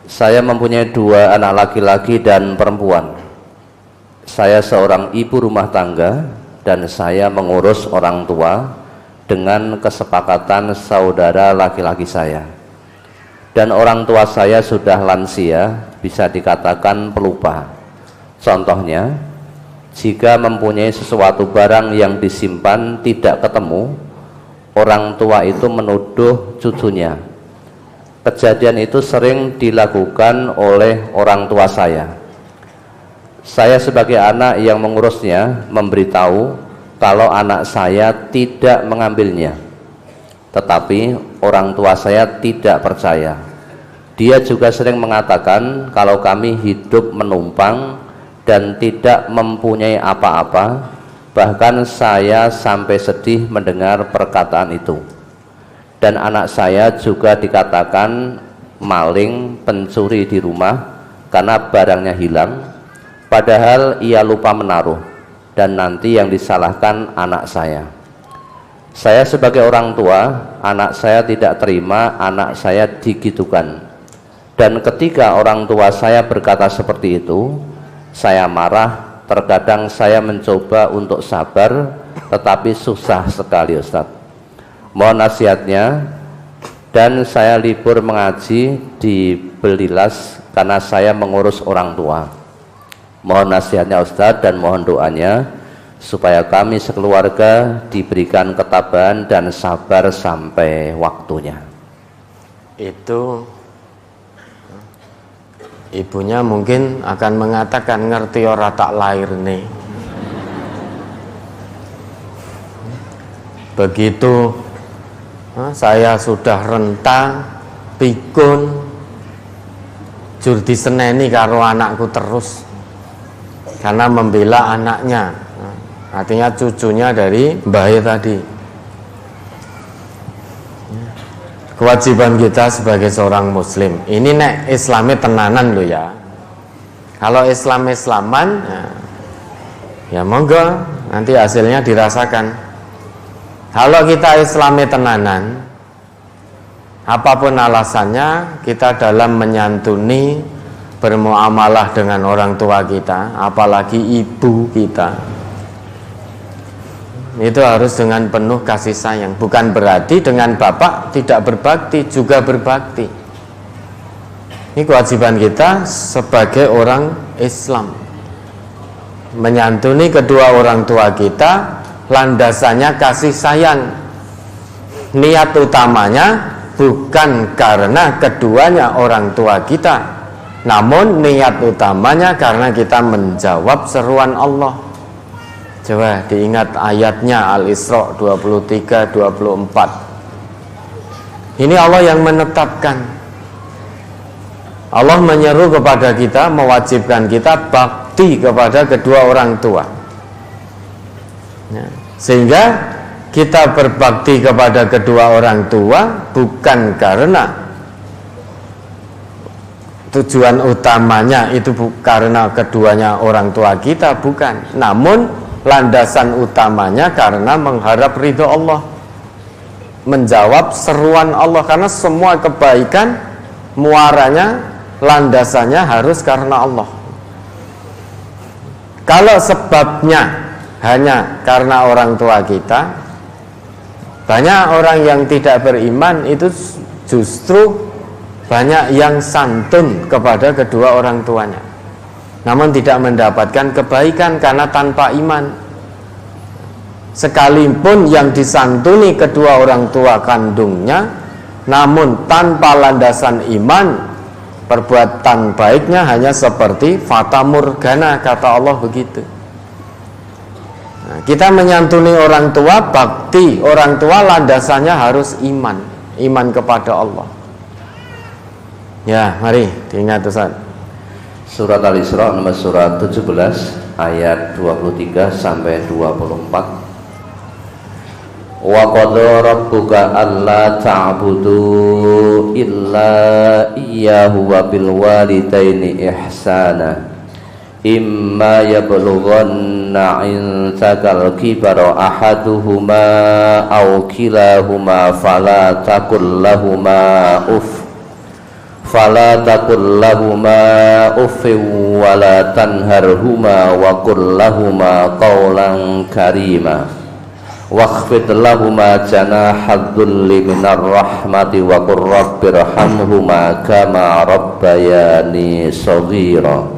Saya mempunyai 2 anak laki-laki dan perempuan. Saya seorang ibu rumah tangga dan saya mengurus orang tua dengan kesepakatan saudara laki-laki saya. Dan orang tua saya sudah lansia, bisa dikatakan pelupa. Contohnya, jika mempunyai sesuatu barang yang disimpan tidak ketemu, orang tua itu menuduh cucunya. Kejadian itu sering dilakukan oleh orang tua saya. Saya sebagai anak yang mengurusnya memberitahu kalau anak saya tidak mengambilnya. Tetapi orang tua saya tidak percaya. Dia juga sering mengatakan kalau kami hidup menumpang dan tidak mempunyai apa-apa. Bahkan saya sampai sedih mendengar perkataan itu. Dan anak saya juga dikatakan maling, pencuri di rumah karena barangnya hilang, padahal ia lupa menaruh, dan nanti yang disalahkan anak saya. Saya sebagai orang tua, anak saya tidak terima anak saya digitukan. Dan ketika orang tua saya berkata seperti itu, saya marah. Terkadang saya mencoba untuk sabar, tetapi susah sekali, Ustadz. Mohon nasihatnya. Dan saya libur mengaji di Belilas karena saya mengurus orang tua. Mohon nasihatnya Ustadz dan mohon doanya supaya kami sekeluarga diberikan ketabahan dan sabar sampai waktunya. Itu ibunya mungkin akan mengatakan, ngerti ora tak lahir nih. Begitu saya sudah rentang, pikun, jur diseneni karo anakku terus karena membela anaknya, artinya cucunya dari Mbah tadi. Kewajiban kita sebagai seorang muslim ini nek Islami tenanan loh ya. Kalau Islam-Islaman ya monggo nanti hasilnya dirasakan. Kalau kita Islami tenanan, apapun alasannya, kita dalam menyantuni, bermuamalah dengan orang tua kita, apalagi ibu kita, itu harus dengan penuh kasih sayang. Bukan berarti dengan bapak tidak berbakti, juga berbakti. Ini kewajiban kita sebagai orang Islam, menyantuni kedua orang tua kita. Landasannya kasih sayang. Niat utamanya bukan karena keduanya orang tua kita, namun niat utamanya karena kita menjawab seruan Allah. Coba diingat ayatnya Al-Isra 23-24. Ini Allah yang menetapkan. Allah menyeru kepada kita, mewajibkan kita bakti kepada kedua orang tua. Sehingga kita berbakti kepada kedua orang tua bukan karena tujuan utamanya itu karena keduanya orang tua kita, bukan. Namun landasan utamanya karena mengharap ridho Allah, menjawab seruan Allah. Karena semua kebaikan muaranya, landasannya harus karena Allah. Kalau sebabnya hanya karena orang tua kita, banyak orang yang tidak beriman itu justru banyak yang santun kepada kedua orang tuanya, namun tidak mendapatkan kebaikan karena tanpa iman. Sekalipun yang disantuni kedua orang tua kandungnya, namun tanpa landasan iman, perbuatan baiknya hanya seperti fata morgana, kata Allah begitu. Nah, kita menyantuni orang tua, bakti orang tua, landasannya harus iman, iman kepada Allah. Ya, mari diingat Ustaz. Surat Al-Isra nomor surat 17 ayat 23 sampai 24. Wa qadara rabbuka alla ta'budu illa iyyahu wa bil walidaini ihsana. Imma yablughanna 'indakal kibara ahaduhuma aw kilahuma fala taqul lahumā uff fala taqul lahuma uffin wa la tanharhuma wa qul lahuma qawlan karima wakhfid lahuma janahad dhulli minar rahmati wa qur rabbirhamhuma kama rabbayani shaghira.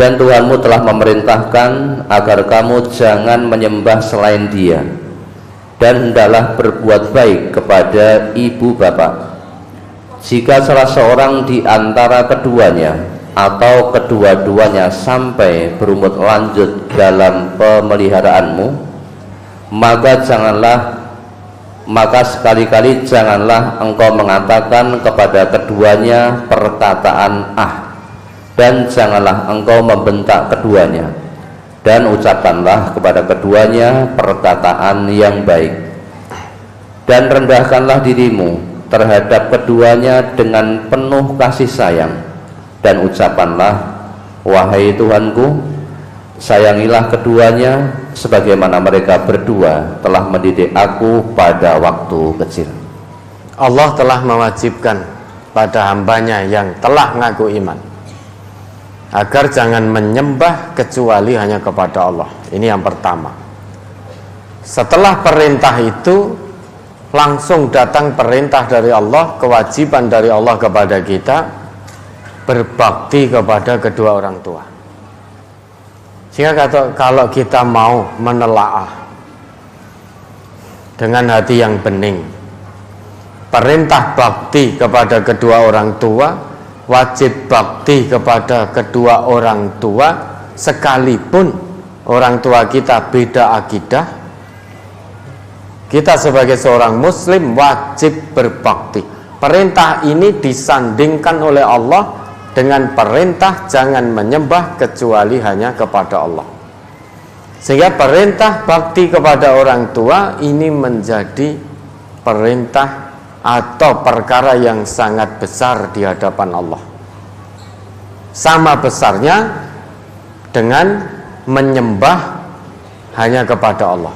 Dan Tuhanmu telah memerintahkan agar kamu jangan menyembah selain Dia, dan hendaklah berbuat baik kepada ibu bapak. Jika salah seorang di antara keduanya atau kedua-duanya sampai berumur lanjut dalam pemeliharaanmu, maka sekali-kali janganlah engkau mengatakan kepada keduanya perkataan dan janganlah engkau membentak keduanya, dan ucapkanlah kepada keduanya perkataan yang baik, dan rendahkanlah dirimu terhadap keduanya dengan penuh kasih sayang, dan ucapkanlah, wahai Tuhanku, sayangilah keduanya sebagaimana mereka berdua telah mendidik aku pada waktu kecil. Allah telah mewajibkan pada hambanya yang telah ngaku iman agar jangan menyembah kecuali hanya kepada Allah. Ini yang pertama. Setelah perintah itu langsung datang perintah dari Allah, kewajiban dari Allah kepada kita berbakti kepada kedua orang tua. Sehingga kalau kita mau menelaah dengan hati yang bening, perintah bakti kepada kedua orang tua, wajib bakti kepada kedua orang tua, sekalipun orang tua kita beda akidah, kita sebagai seorang muslim wajib berbakti. Perintah ini disandingkan oleh Allah dengan perintah jangan menyembah kecuali hanya kepada Allah. Sehingga perintah bakti kepada orang tua ini menjadi perintah atau perkara yang sangat besar di hadapan Allah. Sama besarnya dengan menyembah hanya kepada Allah.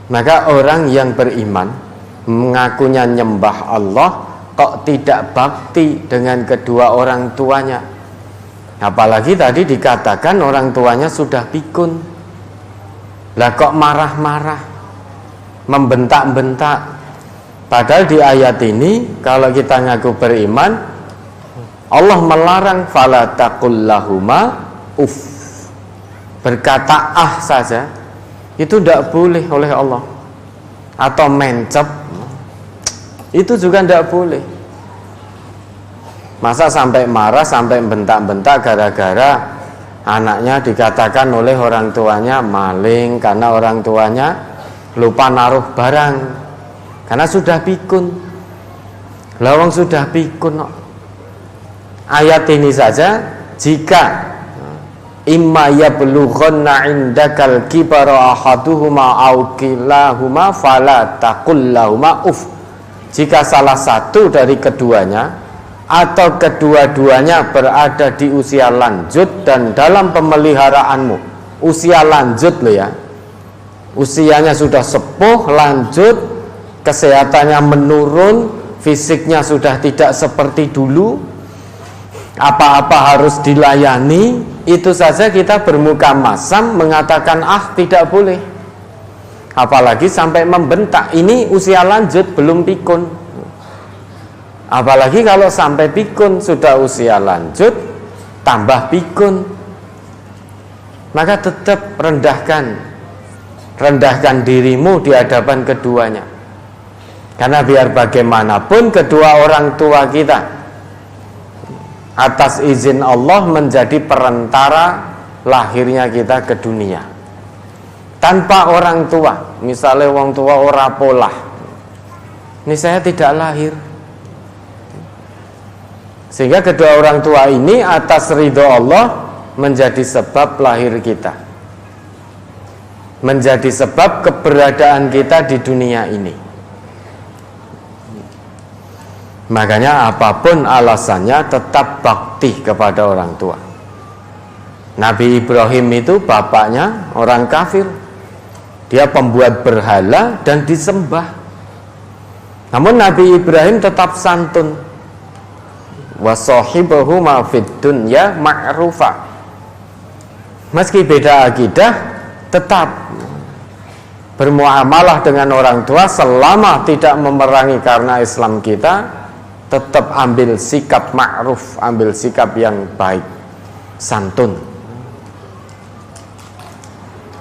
Maka orang yang beriman mengakunya nyembah Allah kok tidak bakti dengan kedua orang tuanya. Apalagi tadi dikatakan orang tuanya sudah pikun. Lah kok marah-marah, membentak-bentak. Padahal di ayat ini kalau kita ngaku beriman, Allah melarang fala taqul lahuma uff. Berkata saja itu tidak boleh oleh Allah. Atau mencep, itu juga tidak boleh. Masa sampai marah, sampai bentak-bentak gara-gara anaknya dikatakan oleh orang tuanya maling karena orang tuanya lupa naruh barang, karena sudah pikun. Lawang sudah pikun. Ayat ini saja, jika imma yablughanna indakal kibara ahaduhuma aw kilahuma fala taqul lahuma uff. Jika salah satu dari keduanya atau kedua-duanya berada di usia lanjut dan dalam pemeliharaanmu, usia lanjut loh ya, usianya sudah sepuh, lanjut, kesehatannya menurun, fisiknya sudah tidak seperti dulu, apa-apa harus dilayani, itu saja kita bermuka masam mengatakan tidak boleh. Apalagi sampai membentak, ini usia lanjut belum pikun. Apalagi kalau sampai pikun, sudah usia lanjut tambah pikun, maka tetap rendahkan dirimu di hadapan keduanya. Karena biar bagaimanapun kedua orang tua kita atas izin Allah menjadi perantara lahirnya kita ke dunia. Tanpa orang tua, misalnya orang tua ora polah, ini saya tidak lahir. Sehingga kedua orang tua ini atas ridho Allah menjadi sebab lahir kita, menjadi sebab keberadaan kita di dunia ini. Makanya apapun alasannya tetap bakti kepada orang tua. Nabi Ibrahim itu bapaknya orang kafir, dia pembuat berhala dan disembah. Namun Nabi Ibrahim tetap santun. Wa sahibahuma fid dunya ma'rufa. Meski beda akidah, tetap bermuamalah dengan orang tua selama tidak memerangi karena Islam kita, tetap ambil sikap ma'ruf, ambil sikap yang baik, santun.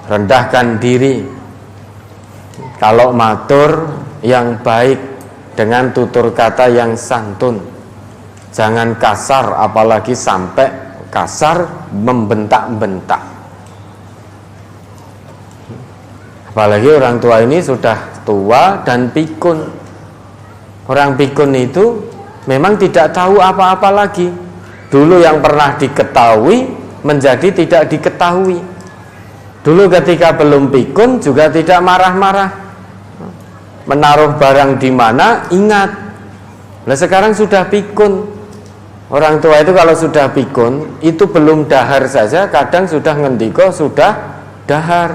Rendahkan diri. Kalau matur yang baik dengan tutur kata yang santun. Jangan kasar, apalagi sampai kasar membentak-bentak. Apalagi orang tua ini sudah tua dan pikun. Orang pikun itu memang tidak tahu apa-apa lagi. Dulu yang pernah diketahui menjadi tidak diketahui. Dulu ketika belum pikun juga tidak marah-marah. Menaruh barang di mana ingat. Nah sekarang sudah pikun. Orang tua itu kalau sudah pikun, itu belum dahar saja, kadang sudah ngendiko sudah dahar.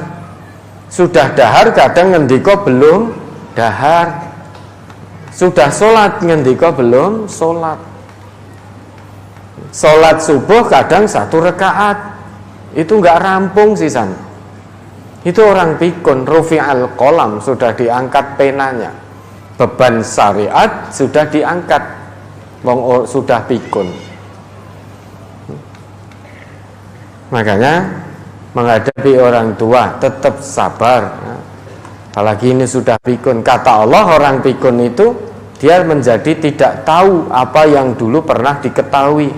Sudah dahar kadang ngendiko belum dahar. Sudah sholat ngendiko belum sholat. Sholat subuh kadang 1 rakaat. Itu enggak rampung sisan. Itu orang pikun. Rufi'al qalam, sudah diangkat penanya. Beban syariat sudah diangkat. Sudah pikun. Makanya menghadapi orang tua tetap sabar. Apalagi ini sudah pikun. Kata Allah, orang pikun itu dia menjadi tidak tahu apa yang dulu pernah diketahui.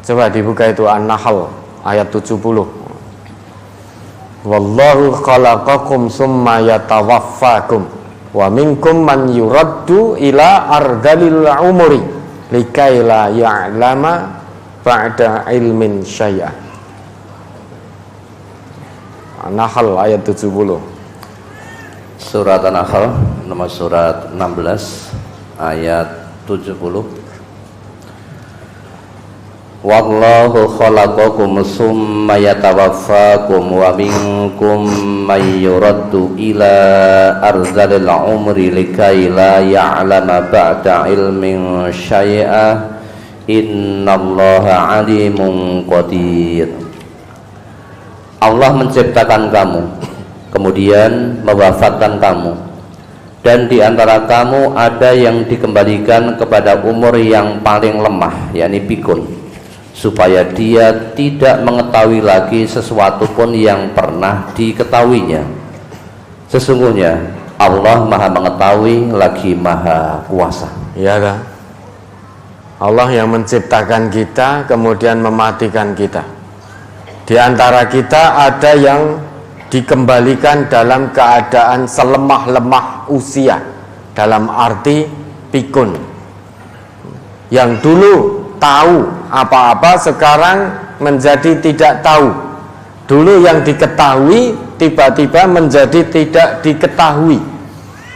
Coba dibuka itu An-Nahl ayat 70. Wallahu khalaqakum summa yatawaffakum wa minkum man yuraddu ila ardalil umuri likai la ya'lama ba'da ilmin syai'ah. An-Nahl ayat 70. Surat An-Nahl nomor surat 16 ayat 70. Wallahu khalaqakum summa yatawaffakum wa minkum may yuraddu ila arzalil umri likai la ya'lama ba'da ilmin syai'ah innallaha alimun qadir. Allah menciptakan kamu, kemudian mewafatkan kamu, dan di antara kamu ada yang dikembalikan kepada umur yang paling lemah, yakni pikun, supaya dia tidak mengetahui lagi sesuatu pun yang pernah diketahuinya. Sesungguhnya Allah Maha Mengetahui lagi Maha Kuasa. Ya kan? Allah yang menciptakan kita kemudian mematikan kita. Di antara kita ada yang dikembalikan dalam keadaan selemah-lemah usia, dalam arti pikun. Yang dulu tahu apa-apa sekarang menjadi tidak tahu. Dulu yang diketahui tiba-tiba menjadi tidak diketahui.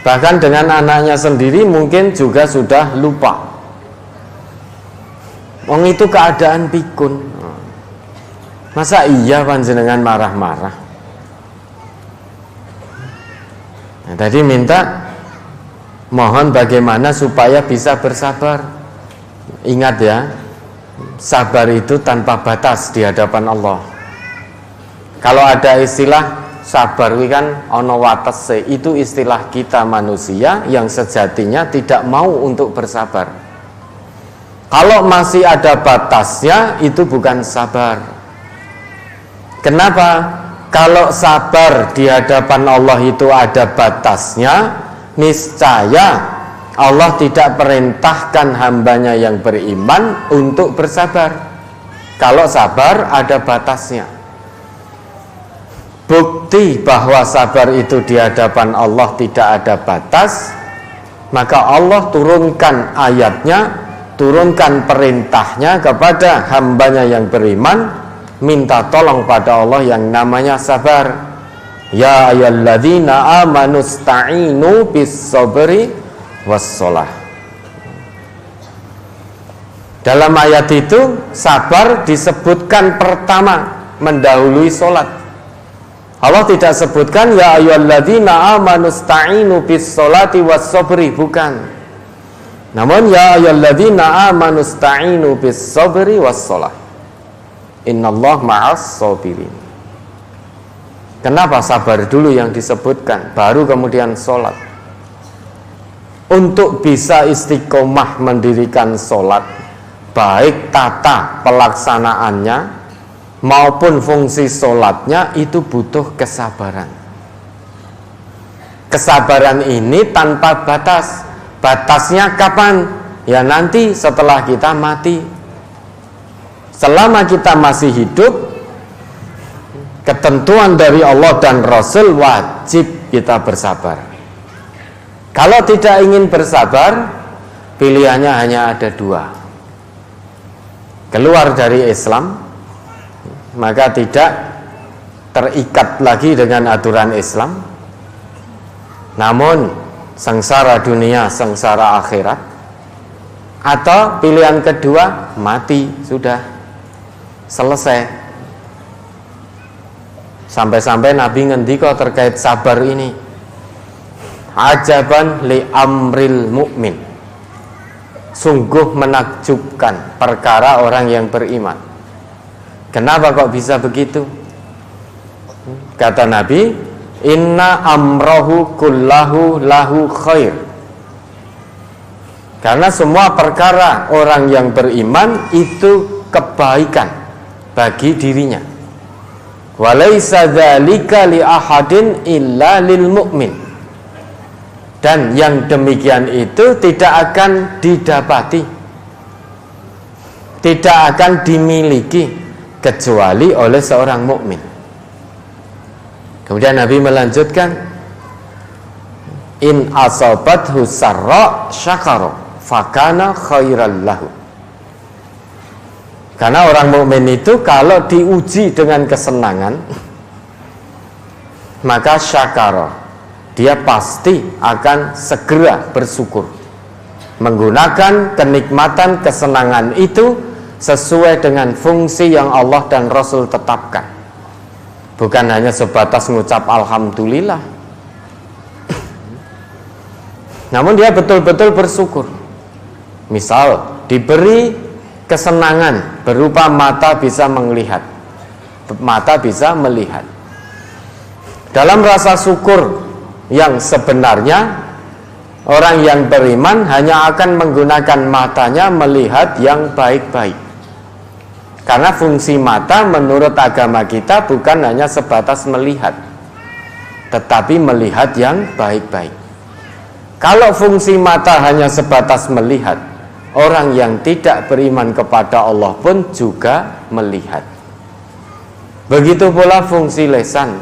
Bahkan dengan anaknya sendiri mungkin juga sudah lupa. Wong itu keadaan pikun. Masa iya panjenengan marah-marah? Nah, tadi minta mohon bagaimana supaya bisa bersabar. Ingat ya, sabar itu tanpa batas di hadapan Allah. Kalau ada istilah sabar kan ono watese, itu istilah kita manusia yang sejatinya tidak mau untuk bersabar. Kalau masih ada batasnya, itu bukan sabar. Kenapa? Kalau sabar di hadapan Allah itu ada batasnya, niscaya Allah tidak perintahkan hambanya yang beriman untuk bersabar. Kalau sabar ada batasnya. Bukti bahwa sabar itu di hadapan Allah tidak ada batas, maka Allah turunkan ayatnya, turunkan perintahnya kepada hambanya yang beriman, minta tolong pada Allah yang namanya sabar. Ya ayyuhalladzina amanu sta'inu bis sabri wassalah. Dalam ayat itu sabar disebutkan pertama mendahului sholat. Allah tidak sebutkan ya ayyuhalladzina amanu sta'inu bis sholati was sabri, bukan. Namun ya ayyuhalladzina amanu sta'inu bis sabri was shalah. Innallaha ma'as sabirin. Kenapa sabar dulu yang disebutkan, baru kemudian sholat? Untuk bisa istiqomah mendirikan sholat, baik tata pelaksanaannya maupun fungsi sholatnya, itu butuh kesabaran. Kesabaran ini tanpa batas. Batasnya kapan? Ya nanti setelah kita mati. Selama kita masih hidup, ketentuan dari Allah dan Rasul wajib kita bersabar. Kalau tidak ingin bersabar, pilihannya hanya ada dua: keluar dari Islam, maka tidak terikat lagi dengan aturan Islam, namun sengsara dunia, sengsara akhirat. Atau pilihan kedua, mati, sudah selesai. Sampai-sampai Nabi ngendika terkait sabar ini, ajaban li amril mu'min, sungguh menakjubkan perkara orang yang beriman. Kenapa kok bisa begitu? Kata Nabi, inna amrohu kullahu lahu khair. Karena semua perkara orang yang beriman itu kebaikan bagi dirinya. Walaysa dzalika li ahadin illa lil mu'min. Dan yang demikian itu tidak akan didapati, tidak akan dimiliki kecuali oleh seorang mukmin. Kemudian Nabi melanjutkan, in asabathu sarra syakara fakana khairal lahu. Karena orang mukmin itu kalau diuji dengan kesenangan, maka syakara, dia pasti akan segera bersyukur, menggunakan kenikmatan kesenangan itu sesuai dengan fungsi yang Allah dan Rasul tetapkan. Bukan hanya sebatas mengucap alhamdulillah, namun dia betul-betul bersyukur. Misal diberi kesenangan berupa mata bisa melihat, mata bisa melihat. Dalam rasa syukur yang sebenarnya, orang yang beriman hanya akan menggunakan matanya melihat yang baik-baik. Karena fungsi mata menurut agama kita bukan hanya sebatas melihat, tetapi melihat yang baik-baik. Kalau fungsi mata hanya sebatas melihat, orang yang tidak beriman kepada Allah pun juga melihat. Begitu pula fungsi lisan,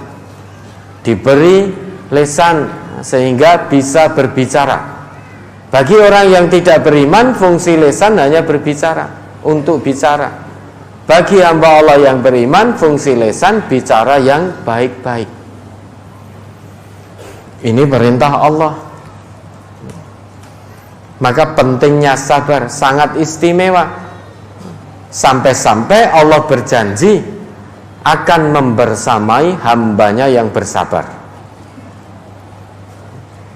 diberi lisan sehingga bisa berbicara. Bagi orang yang tidak beriman, fungsi lisan hanya berbicara, untuk bicara. Bagi hamba Allah yang beriman, fungsi lisan bicara yang baik-baik. Ini perintah Allah. Maka pentingnya sabar sangat istimewa. Sampai-sampai Allah berjanji akan membersamai hambanya yang bersabar.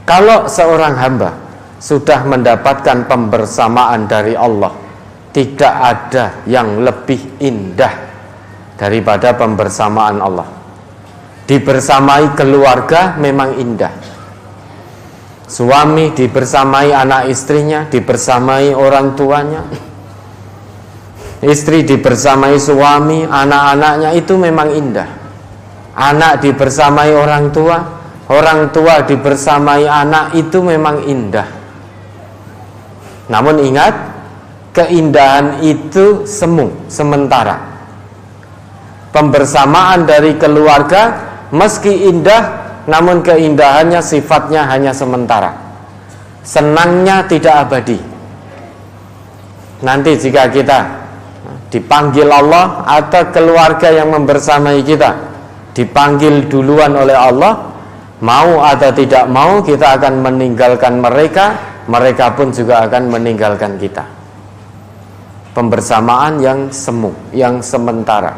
Kalau seorang hamba sudah mendapatkan pembersamaan dari Allah, tidak ada yang lebih indah daripada pembersamaan Allah. Dibersamai keluarga memang indah. Suami dibersamai anak istrinya, dibersamai orang tuanya. Istri dibersamai suami, anak-anaknya, itu memang indah. Anak dibersamai orang tua dibersamai anak, itu memang indah. Namun ingat, keindahan itu semu, sementara. Pembersamaan dari keluarga meski indah, namun keindahannya sifatnya hanya sementara. Senangnya tidak abadi. Nanti jika kita dipanggil Allah atau keluarga yang membersamai kita dipanggil duluan oleh Allah, mau atau tidak mau kita akan meninggalkan mereka, mereka pun juga akan meninggalkan kita. Pembersamaan yang semu, yang sementara.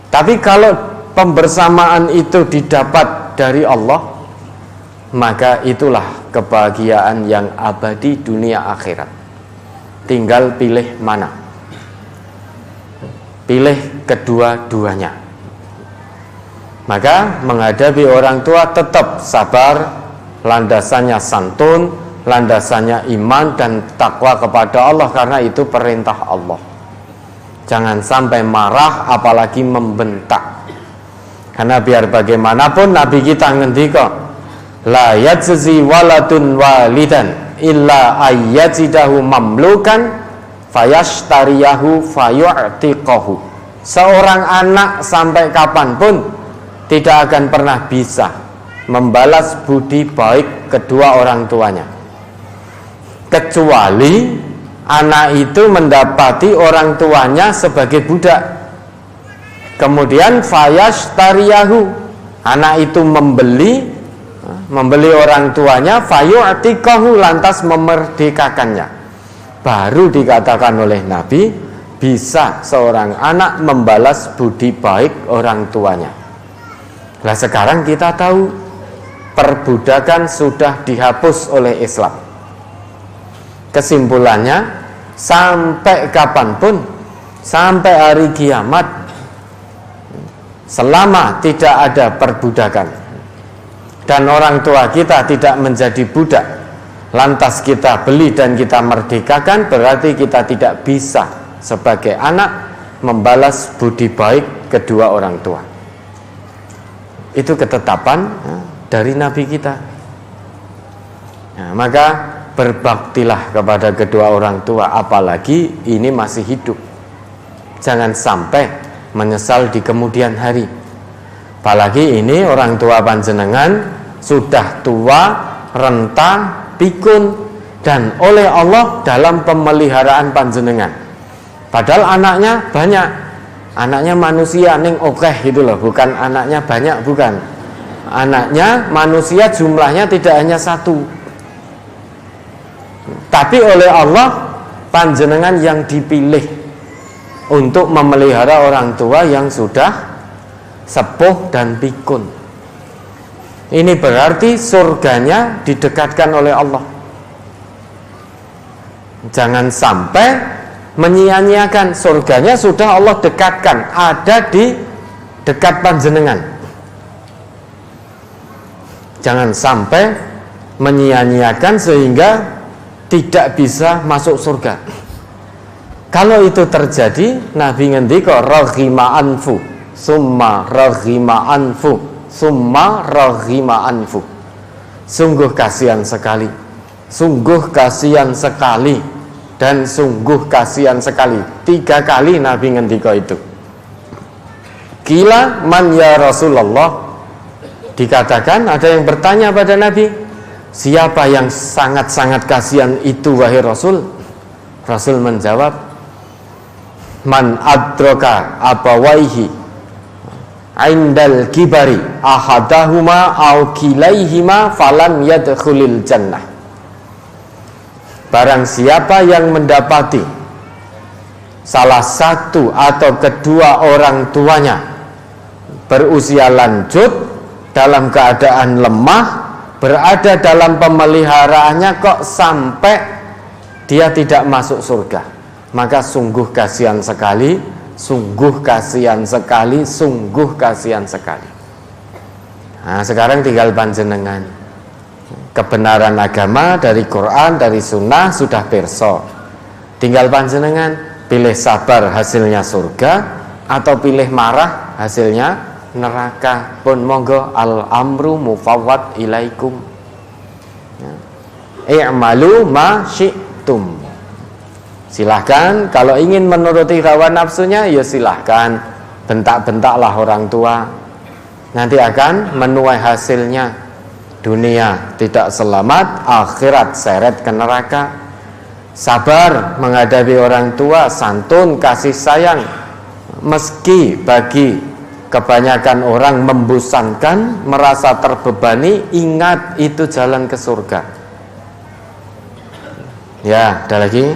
Tapi kalau pembersamaan itu didapat dari Allah, maka itulah kebahagiaan yang abadi dunia akhirat. Tinggal pilih mana. Pilih kedua-duanya. Maka menghadapi orang tua tetap sabar, landasannya santun, landasannya iman dan takwa kepada Allah, karena itu perintah Allah. Jangan sampai marah apalagi membentak. Karena biar bagaimanapun Nabi kita ngendika, la yajzi waladun walidan illa ayyajidahu mamlukan fayashtariyahu fayu'tiqahu. Seorang anak sampai kapanpun tidak akan pernah bisa membalas budi baik kedua orang tuanya, kecuali anak itu mendapati orang tuanya sebagai budak, kemudian fayashtariyahu, anak itu membeli orang tuanya, fayu'tiqahu, lantas memerdekakannya. Baru dikatakan oleh Nabi, bisa seorang anak membalas budi baik orang tuanya. Nah sekarang kita tahu perbudakan sudah dihapus oleh Islam. Kesimpulannya, sampai kapanpun, sampai hari kiamat, selama tidak ada perbudakan dan orang tua kita tidak menjadi budak, lantas kita beli dan kita merdekakan, berarti kita tidak bisa sebagai anak membalas budi baik kedua orang tua. Itu ketetapan dari Nabi kita. Nah, maka berbaktilah kepada kedua orang tua, apalagi ini masih hidup. Jangan sampai menyesal di kemudian hari. Apalagi ini orang tua panjenengan sudah tua, renta, pikun, dan oleh Allah dalam pemeliharaan panjenengan. Padahal anaknya banyak, anaknya manusia ning okeh gitu loh, bukan anaknya banyak, bukan. Anaknya manusia jumlahnya tidak hanya satu, tapi oleh Allah panjenengan yang dipilih untuk memelihara orang tua yang sudah sepuh dan pikun. Ini berarti surganya didekatkan oleh Allah. Jangan sampai menyia-nyiakan, surganya sudah Allah dekatkan, ada di dekat panjenengan. Jangan sampai menyia-nyiakan sehingga tidak bisa masuk surga. Kalau itu terjadi, Nabi ngendika raghima anfu, summa raghima anfu, summa raghima anfu. Sungguh kasihan sekali, sungguh kasihan sekali, dan sungguh kasihan sekali. 3 kali Nabi ngendika itu. Qila man ya Rasulullah, dikatakan, ada yang bertanya pada Nabi, siapa yang sangat-sangat kasihan itu wahai Rasul? Rasul menjawab, man adraka abawaihi indal kibari ahadahuma au kilaihima falam yadkhulil jannah. Barang siapa yang mendapati salah satu atau kedua orang tuanya berusia lanjut, dalam keadaan lemah, berada dalam pemeliharaannya, kok sampai dia tidak masuk surga, maka sungguh kasihan sekali, sungguh kasihan sekali, sungguh kasihan sekali. Nah, sekarang tinggal panjenengan. Kebenaran agama dari Quran, dari Sunnah sudah pirsa. Tinggal panjenengan pilih sabar hasilnya surga, atau pilih marah hasilnya neraka. Pun monggo, al amru mufawwad ilaikum, i'malu ma syi'tum. Silahkan, kalau ingin menuruti hawa nafsunya, ya silahkan, bentak-bentaklah orang tua, nanti akan menuai hasilnya. Dunia tidak selamat, akhirat seret ke neraka. Sabar menghadapi orang tua, santun, kasih sayang, meski bagi kebanyakan orang membosankan, merasa terbebani, ingat itu jalan ke surga. Ya, ada lagi.